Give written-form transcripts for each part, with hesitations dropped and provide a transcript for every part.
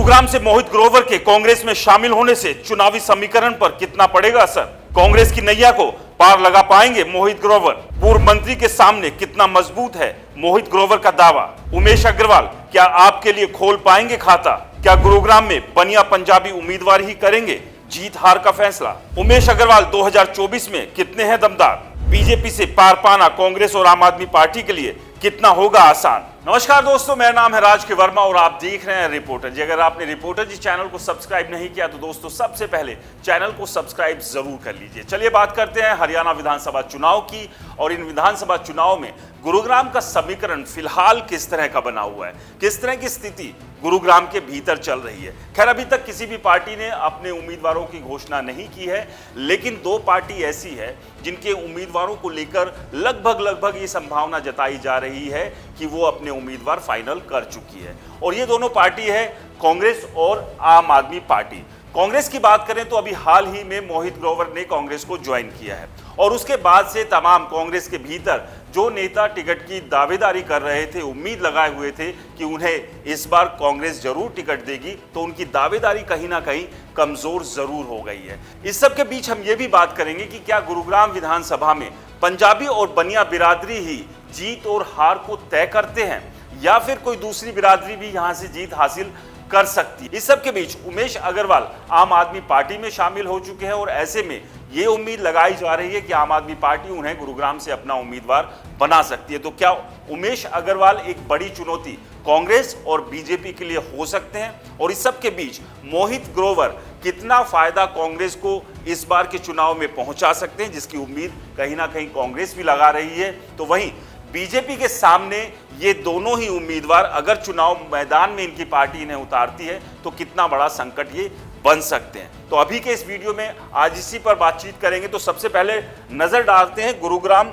गुरुग्राम से मोहित ग्रोवर के कांग्रेस में शामिल होने से चुनावी समीकरण पर कितना पड़ेगा असर? कांग्रेस की नैया को पार लगा पाएंगे मोहित ग्रोवर? पूर्व मंत्री के सामने कितना मजबूत है मोहित ग्रोवर का दावा? उमेश अग्रवाल क्या आपके लिए खोल पाएंगे खाता? क्या गुरुग्राम में बनिया पंजाबी उम्मीदवार ही करेंगे जीत हार का फैसला? उमेश अग्रवाल 2024 में कितने हैं दमदार? बीजेपी से पार पाना कांग्रेस और आम आदमी पार्टी के लिए कितना होगा आसान? नमस्कार दोस्तों, मेरा नाम है राज के वर्मा और आप देख रहे हैं रिपोर्टर जी। अगर आपने रिपोर्टर जी चैनल को सब्सक्राइब नहीं किया तो दोस्तों सबसे पहले चैनल को सब्सक्राइब जरूर कर लीजिए। चलिए बात करते हैं हरियाणा विधानसभा चुनाव की। और इन विधानसभा चुनाव में गुरुग्राम का समीकरण फिलहाल किस तरह का बना हुआ है, किस तरह की स्थिति गुरुग्राम के भीतर चल रही है। खैर अभी तक किसी भी पार्टी ने अपने उम्मीदवारों की घोषणा नहीं की है, लेकिन दो पार्टी ऐसी है जिनके उम्मीदवारों को लेकर लगभग ये संभावना जताई जा रही है कि वो अपने उम्मीदवार फाइनल कर चुकी है। और ये दोनों पार्टी है कांग्रेस और आम आदमी पार्टी। कांग्रेस की बात करें तो अभी हाल ही में मोहित ग्रोवर ने कांग्रेस को ज्वाइन किया है और उसके बाद से तमाम कांग्रेस के भीतर जो नेता टिकट की दावेदारी कर रहे थे, उम्मीद लगाए हुए थे कि उन्हें इस बार कांग्रेस जरूर टिकट देगी, तो उनकी दावेदारी कहीं ना कहीं कमजोर जरूर हो गई है। इस सब के बीच हम ये भी बात करेंगे कि क्या गुरुग्राम विधानसभा में पंजाबी और बनिया बिरादरी ही जीत और हार को तय करते हैं या फिर कोई दूसरी बिरादरी भी यहां से जीत हासिल कर सकती है। इस सब के बीच उमेश अग्रवाल आम आदमी पार्टी में शामिल हो चुके हैं और ऐसे में ये उम्मीद लगाई जा रही है कि आम आदमी पार्टी उन्हें गुरुग्राम से अपना उम्मीदवार बना सकती है। तो क्या उमेश अग्रवाल एक बड़ी चुनौती कांग्रेस और बीजेपी के लिए हो सकते हैं? और इस सब के बीच मोहित ग्रोवर कितना फायदा कांग्रेस को इस बार के चुनाव में पहुंचा सकते हैं, जिसकी उम्मीद कहीं ना कहीं कांग्रेस भी लगा रही है। तो वहीं बीजेपी के सामने ये दोनों ही उम्मीदवार अगर चुनाव मैदान में इनकी पार्टी इन्हें उतारती है तो कितना बड़ा संकट ये बन सकते हैं। तो अभी के इस वीडियो में आज इसी पर बातचीत करेंगे। तो सबसे पहले नजर डालते हैं गुरुग्राम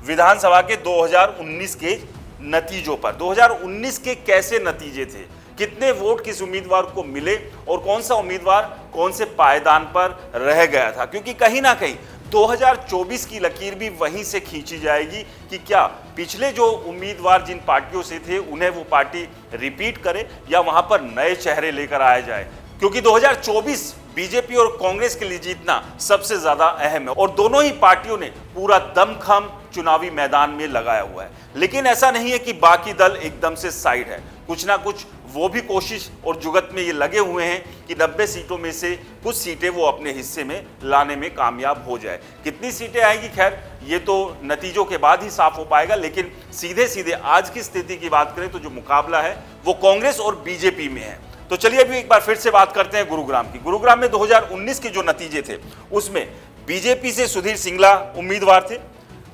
विधानसभा के 2019 के नतीजों पर। 2019 के कैसे नतीजे थे, कितने वोट किस उम्मीदवार को मिले और कौन सा उम्मीदवार कौन से पायदान पर रह गया था, क्योंकि कहीं ना कहीं 2024 की लकीर भी वहीं से खींची जाएगी कि क्या पिछले जो उम्मीदवार जिन पार्टियों से थे उन्हें वो पार्टी रिपीट करे या वहां पर नए चेहरे लेकर आया जाए। क्योंकि 2024 बीजेपी और कांग्रेस के लिए जीतना सबसे ज्यादा अहम है और दोनों ही पार्टियों ने पूरा दमखम चुनावी मैदान में लगाया हुआ है। लेकिन ऐसा नहीं है कि बाकी दल एकदम से साइड है, कुछ ना कुछ वो भी कोशिश और जुगत में ये लगे हुए हैं कि 90 सीटों में से कुछ सीटें वो अपने हिस्से में लाने में कामयाब हो जाए। कितनी सीटें आएंगी खैर ये तो नतीजों के बाद ही साफ हो पाएगा, लेकिन सीधे सीधे आज की स्थिति की बात करें तो जो मुकाबला है वो कांग्रेस और बीजेपी में है। तो चलिए अभी एक बार फिर से बात करते हैं गुरुग्राम की। गुरुग्राम में 2019 के जो नतीजे थे उसमें बीजेपी से सुधीर सिंगला उम्मीदवार थे,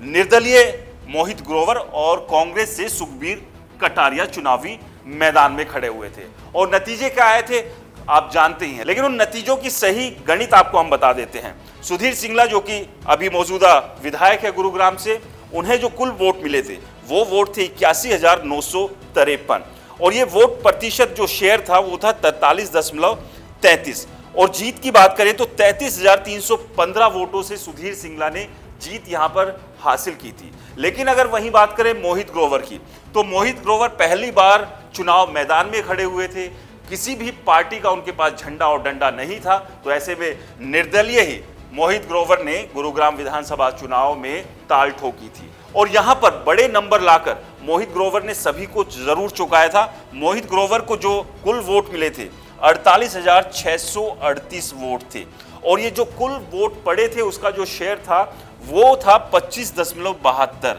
निर्दलीय मोहित ग्रोवर और कांग्रेस से सुखबीर कटारिया चुनावी मैदान में खड़े हुए थे। और नतीजे क्या आए थे आप जानते ही हैं, लेकिन उन नतीजों की सही गणित आपको हम बता देते हैं। सुधीर सिंगला जो कि अभी मौजूदा विधायक है गुरुग्राम से, उन्हें जो कुल वोट मिले थे वो वोट थे 81,953 और ये वोट प्रतिशत जो शेयर था वो था 43.33। और जीत की बात करें तो 33,315 वोटों से सुधीर सिंगला ने जीत यहां पर हासिल की थी। लेकिन अगर वहीं बात करें मोहित ग्रोवर की, तो मोहित ग्रोवर पहली बार चुनाव मैदान में खड़े हुए थे, किसी भी पार्टी का उनके पास झंडा और डंडा नहीं था। तो ऐसे में निर्दलीय ही मोहित ग्रोवर ने गुरुग्राम विधानसभा चुनाव में ताल ठोकी थी और यहां पर बड़े नंबर लाकर मोहित ग्रोवर ने सभी को जरूर चौंकाया था। मोहित ग्रोवर को जो कुल वोट मिले थे 48,638 वोट थे और ये जो कुल वोट पड़े थे उसका जो शेयर था वो था 25.72।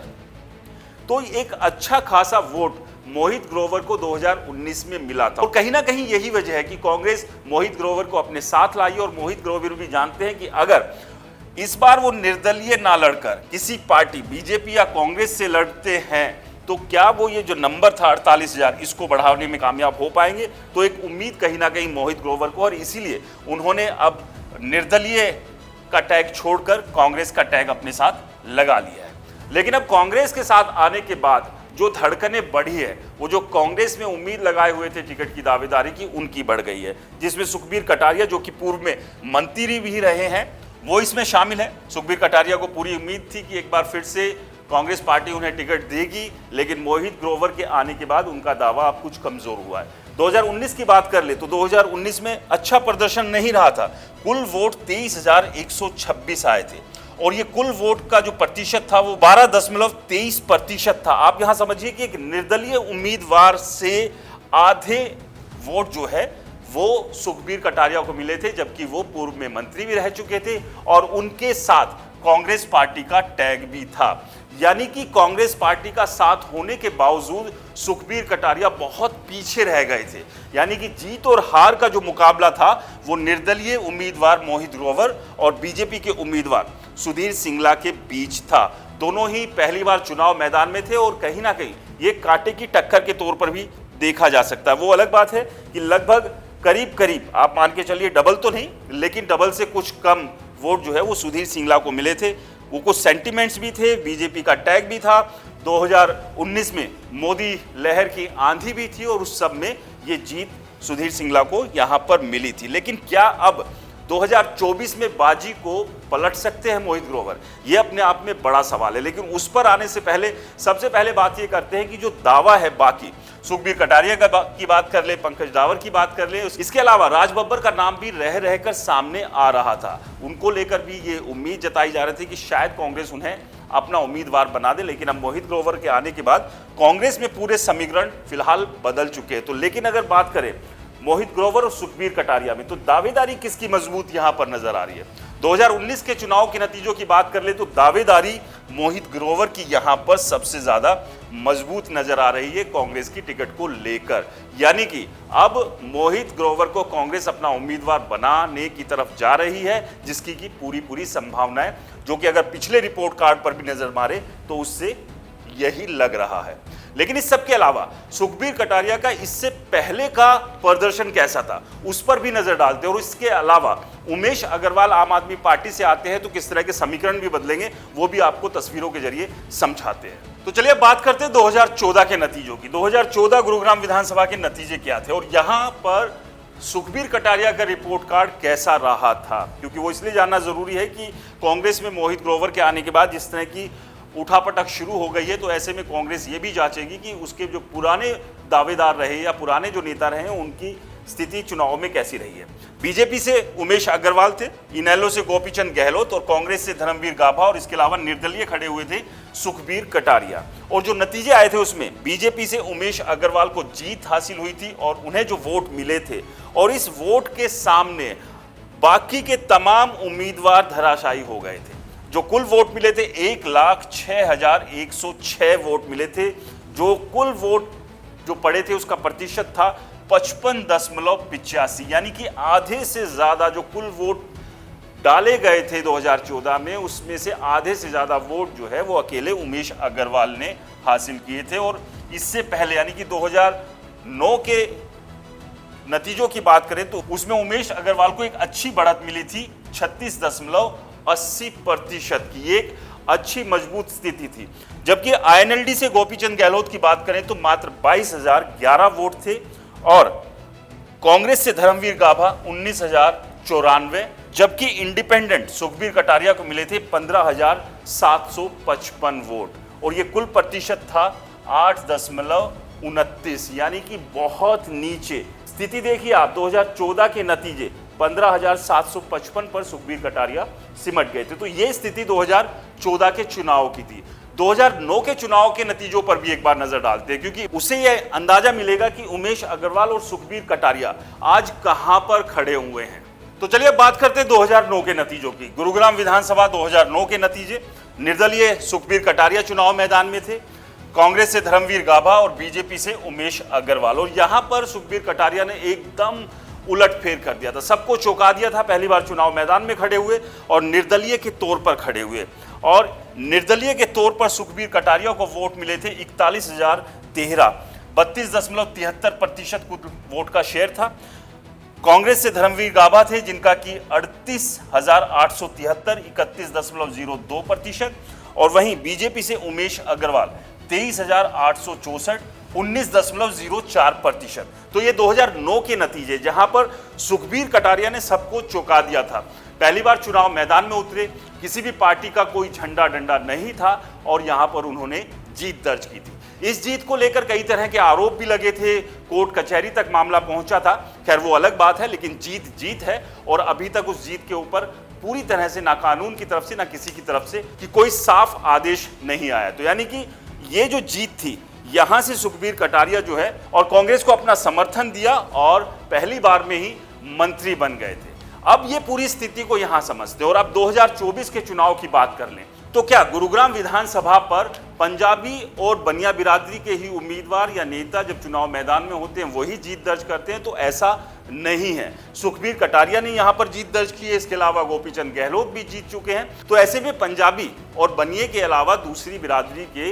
तो एक अच्छा खासा वोट मोहित ग्रोवर को 2019 में मिला था और कहीं ना कहीं यही वजह है कि कांग्रेस मोहित ग्रोवर को अपने साथ लाई और मोहित ग्रोवर भी जानते हैं कि अगर इस बार वो निर्दलीय ना लड़कर किसी पार्टी बीजेपी या कांग्रेस से लड़ते हैं तो क्या वो ये जो नंबर था 48,000 इसको बढ़ाने में कामयाब हो पाएंगे। तो एक उम्मीद कहीं ना कहीं मोहित ग्रोवर को, और इसीलिए उन्होंने अब निर्दलीय का टैग छोड़कर कांग्रेस का टैग अपने साथ लगा लिया है। लेकिन अब कांग्रेस के साथ आने के बाद जो धड़कनें बढ़ी है वो जो कांग्रेस में उम्मीद लगाए हुए थे टिकट की दावेदारी की उनकी बढ़ गई है, जिसमें सुखबीर कटारिया जो कि पूर्व में मंत्री भी रहे हैं वो इसमें शामिल है। सुखबीर कटारिया को पूरी उम्मीद थी कि एक बार फिर से कांग्रेस पार्टी उन्हें टिकट देगी, लेकिन मोहित ग्रोवर के आने के बाद उनका दावा अब कुछ कमजोर हुआ है। 2019 की बात कर ले तो 2019 में अच्छा प्रदर्शन नहीं रहा था। कुल वोट 23,126 आए थे और ये कुल वोट का जो प्रतिशत था वो 12.23% था। आप यहां समझिए कि एक निर्दलीय उम्मीदवार से आधे वोट जो है वो सुखबीर कटारिया को मिले थे, जबकि वो पूर्व में मंत्री भी रह चुके थे और उनके साथ कांग्रेस पार्टी का टैग भी था। यानी कि कांग्रेस पार्टी का साथ होने के बावजूद सुखबीर कटारिया बहुत पीछे रह गए थे। यानी कि जीत और हार का जो मुकाबला था वो निर्दलीय उम्मीदवार मोहित ग्रोवर और बीजेपी के उम्मीदवार सुधीर सिंगला के बीच था। दोनों ही पहली बार चुनाव मैदान में थे और कहीं ना कहीं ये कांटे की टक्कर के तौर पर भी देखा जा सकता है। वो अलग बात है कि लगभग करीब करीब आप मान के चलिए डबल तो नहीं, लेकिन डबल से कुछ कम वोट जो है वो सुधीर सिंगला को मिले थे। वो कुछ सेंटिमेंट्स भी थे, बीजेपी का टैग भी था, 2019 में मोदी लहर की आंधी भी थी और उस सब में ये जीत सुधीर सिंगला को यहां पर मिली थी। लेकिन क्या अब 2024 में बाजी को पलट सकते हैं मोहित ग्रोवर? ये अपने आप में बड़ा सवाल है। लेकिन उस पर आने से पहले सबसे पहले बात ये करते हैं कि जो दावा है, बाकी सुखबीर कटारिया की बात कर ले, पंकज दावर की बात कर ले, इसके अलावा राज बब्बर का नाम भी रह रहकर सामने आ रहा था। उनको लेकर भी ये उम्मीद जताई जा रही थी कि शायद कांग्रेस उन्हें अपना उम्मीदवार बना दे। लेकिन अब मोहित ग्रोवर के आने के बाद कांग्रेस में पूरे समीकरण फिलहाल बदल चुके हैं। तो लेकिन अगर बात करें मोहित ग्रोवर और सुखबीर कटारिया में, तो दावेदारी किसकी मजबूत यहां पर नजर आ रही है? 2019 के चुनाव के नतीजों की बात कर ले तो दावेदारी मोहित ग्रोवर की यहां पर सबसे ज्यादा मजबूत नजर आ रही है कांग्रेस की टिकट को लेकर। यानी कि अब मोहित ग्रोवर को कांग्रेस अपना उम्मीदवार बनाने की तरफ जा रही है, जिसकी की पूरी संभावनाएं, जो कि अगर पिछले रिपोर्ट कार्ड पर भी नजर मारे तो उससे यही लग रहा है। लेकिन इस सब के अलावा सुखबीर कटारिया का इससे पहले का प्रदर्शन कैसा था उस पर भी नजर डालते हैं। और इसके अलावा उमेश अग्रवाल आम आदमी पार्टी से आते हैं तो किस तरह के समीकरण भी बदलेंगे वो भी आपको तस्वीरों के जरिए समझाते हैं। तो चलिए अब बात करते हैं 2014 के नतीजों की। 2014 गुरुग्राम विधानसभा के नतीजे क्या थे और यहां पर सुखबीर कटारिया का रिपोर्ट कार्ड कैसा रहा था, क्योंकि वो इसलिए जानना जरूरी है कि कांग्रेस में मोहित ग्रोवर के आने के बाद जिस तरह की उठापटक शुरू हो गई है, तो ऐसे में कांग्रेस ये भी जांचेगी कि उसके जो पुराने दावेदार रहे या पुराने जो नेता रहे उनकी स्थिति चुनाव में कैसी रही है। बीजेपी से उमेश अग्रवाल थे, इनेलो से गोपीचंद गहलोत और कांग्रेस से धर्मवीर गाभा और इसके अलावा निर्दलीय खड़े हुए थे सुखबीर कटारिया। और जो नतीजे आए थे उसमें बीजेपी से उमेश अग्रवाल को जीत हासिल हुई थी और उन्हें जो वोट मिले थे, और इस वोट के सामने बाकी के तमाम उम्मीदवार धराशायी हो गए थे। जो कुल वोट मिले थे 1,06,106 वोट मिले थे। जो कुल वोट जो पड़े थे उसका प्रतिशत था 55.85, यानी कि आधे से ज्यादा जो कुल वोट डाले गए थे 2014 में, उसमें से आधे से ज्यादा वोट जो है वो अकेले उमेश अग्रवाल ने हासिल किए थे। और इससे पहले यानी कि 2009 के नतीजों की बात करें तो उसमें उमेश अग्रवाल को एक अच्छी बढ़त मिली थी 36.80% की, एक अच्छी मजबूत स्थिति थी। जबकि आईएनएलडी से गोपीचंद गहलोत की बात करें तो मात्र 22,011 वोट थे और कांग्रेस से धर्मवीर गाभा 19,094, जबकि इंडिपेंडेंट सुखबीर कटारिया को मिले थे 15,755 वोट और ये कुल प्रतिशत था 8.29, यानी कि बहुत नीचे स्थिति। देखिए आप 2014 के नतीजे 15,755 पर सुखबीर कटारिया सिमट गए थे। तो ये स्थिति 2014 के चुनाव की थी। 2009 के चुनाव के नतीजों पर भी एक बार नजर डालते हैं, क्योंकि उससे यह अंदाजा मिलेगा कि उमेश अग्रवाल और सुखबीर कटारिया आज कहां पर खड़े हुए हैं। तो चलिए अब बात करते हैं 2009 के नतीजों की। गुरुग्राम विधानसभा 2009 के नतीजे, निर्दलीय सुखबीर कटारिया चुनाव मैदान में थे, कांग्रेस से धर्मवीर गाभा और बीजेपी से उमेश अग्रवाल। और यहां पर सुखबीर कटारिया ने एकदम उलटफेर कर दिया था, सबको चौंका दिया था। पहली बार चुनाव मैदान में खड़े हुए और निर्दलीय के तौर पर खड़े हुए, और निर्दलीय के तौर पर सुखबीर कटारिया को वोट मिले थे 41,013, 32.73% वोट का शेयर था। कांग्रेस से धर्मवीर गाभा थे जिनका कि 38,873, 31.02%, और वहीं बीजेपी से उमेश अग्रवाल 23,864, 19.04%। तो ये 2009 के नतीजे, जहां पर सुखबीर कटारिया ने सबको चौंका दिया था। पहली बार चुनाव मैदान में उतरे, किसी भी पार्टी का कोई झंडा डंडा नहीं था और यहां पर उन्होंने जीत दर्ज की थी। इस जीत को लेकर कई तरह के आरोप भी लगे थे, कोर्ट कचहरी तक मामला पहुंचा था। खैर वो अलग बात है, लेकिन जीत जीत है और अभी तक उस जीत के ऊपर पूरी तरह से ना कानून की तरफ से ना किसी की तरफ से कि कोई साफ आदेश नहीं आया। तो यानी कि ये जो जीत थी, यहां से सुखबीर कटारिया जो है और कांग्रेस को अपना समर्थन दिया और पहली बार में ही मंत्री बन गए थे। अब ये पूरी स्थिति को यहां समझते हैं और अब 2024 के चुनाव की बात कर लें तो क्या गुरुग्राम विधानसभा पर पंजाबी और बनिया बिरादरी के ही उम्मीदवार या नेता जब चुनाव मैदान में होते हैं वही जीत दर्ज करते हैं? तो ऐसा नहीं है। सुखबीर कटारिया ने यहां पर जीत दर्ज की है, इसके अलावा गोपीचंद गहलोत भी जीत चुके हैं। तो ऐसे में पंजाबी और बनिए के अलावा दूसरी बिरादरी के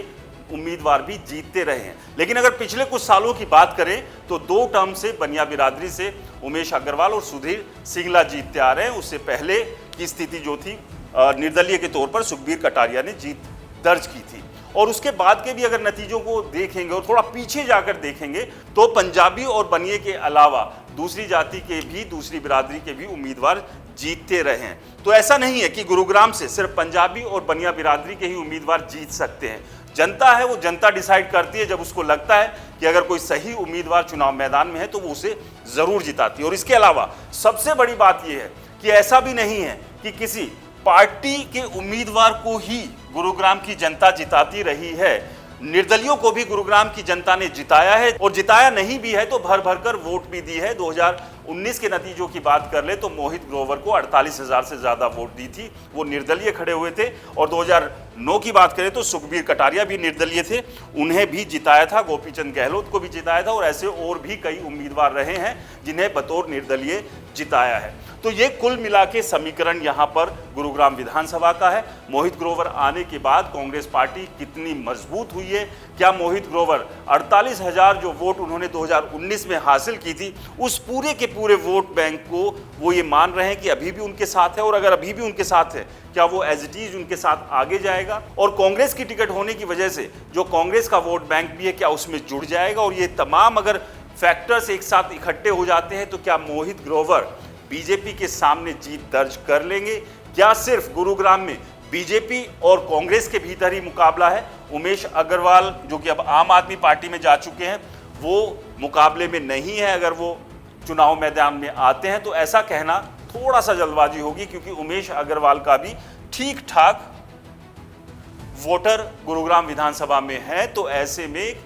उम्मीदवार भी जीतते रहे हैं। लेकिन अगर पिछले कुछ सालों की बात करें तो 2 टर्म से बनिया बिरादरी से उमेश अग्रवाल और सुधीर सिंगला जीतते आ रहे हैं। उससे पहले की स्थिति जो थी, निर्दलीय के तौर पर सुखबीर कटारिया ने जीत दर्ज की थी। और उसके बाद के भी अगर नतीजों को देखेंगे और थोड़ा पीछे जाकर देखेंगे तो पंजाबी और बनिए के अलावा दूसरी जाति के भी, दूसरी बिरादरी के भी उम्मीदवार जीतते रहे हैं। तो ऐसा नहीं है कि गुरुग्राम से सिर्फ पंजाबी और बनिया बिरादरी के ही उम्मीदवार जीत सकते हैं। जनता है वो जनता डिसाइड करती है, जब उसको लगता है कि अगर कोई सही उम्मीदवार चुनाव मैदान में है तो वो उसे जरूर जिताती है। और इसके अलावा सबसे बड़ी बात यह है कि ऐसा भी नहीं है कि किसी पार्टी के उम्मीदवार को ही गुरुग्राम की जनता जिताती रही है। निर्दलियों को भी गुरुग्राम की जनता ने जिताया है और जिताया नहीं भी है तो भर भर कर वोट भी दी है। 2019 के नतीजों की बात कर ले तो मोहित ग्रोवर को 48,000 से ज्यादा वोट दी थी, वो निर्दलीय खड़े हुए थे। और 2009 की बात करें तो सुखबीर कटारिया भी निर्दलीय थे, उन्हें भी जिताया था, गोपीचंद गहलोत को भी जिताया था और ऐसे और भी कई उम्मीदवार रहे हैं जिन्हें बतौर निर्दलीय जिताया है। तो ये कुल मिला के समीकरण यहाँ पर गुरुग्राम विधानसभा का है। मोहित ग्रोवर आने के बाद कांग्रेस पार्टी कितनी मजबूत हुई है? क्या मोहित ग्रोवर 48,000 जो वोट उन्होंने 2019 में हासिल की थी, उस पूरे के पूरे वोट बैंक को वो ये मान रहे हैं कि अभी भी उनके साथ है? और अगर अभी भी उनके साथ है, क्या वो एज इट इज उनके साथ आगे जाएगा? और कांग्रेस की टिकट होने की वजह से जो कांग्रेस का वोट बैंक भी है, क्या उसमें जुड़ जाएगा? और ये तमाम अगर फैक्टर्स एक साथ इकट्ठे हो जाते हैं तो क्या मोहित ग्रोवर बीजेपी के सामने जीत दर्ज कर लेंगे? क्या सिर्फ गुरुग्राम में बीजेपी और कांग्रेस के भीतर ही मुकाबला है? उमेश अग्रवाल जो कि अब आम आदमी पार्टी में जा चुके हैं, वो मुकाबले में नहीं है। अगर वो चुनाव मैदान में आते हैं तो ऐसा कहना थोड़ा सा जल्दबाजी होगी, क्योंकि उमेश अग्रवाल का भी ठीक ठाक वोटर गुरुग्राम विधानसभा में है। तो ऐसे में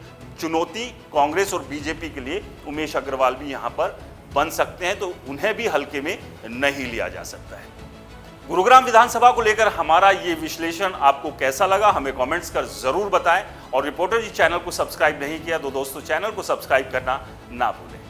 चुनौती कांग्रेस और बीजेपी के लिए उमेश अग्रवाल भी यहां पर बन सकते हैं, तो उन्हें भी हल्के में नहीं लिया जा सकता है। गुरुग्राम विधानसभा को लेकर हमारा ये विश्लेषण आपको कैसा लगा, हमें कमेंट्स कर जरूर बताएं। और रिपोर्टर जी चैनल को सब्सक्राइब नहीं किया तो दोस्तों चैनल को सब्सक्राइब करना ना भूलें।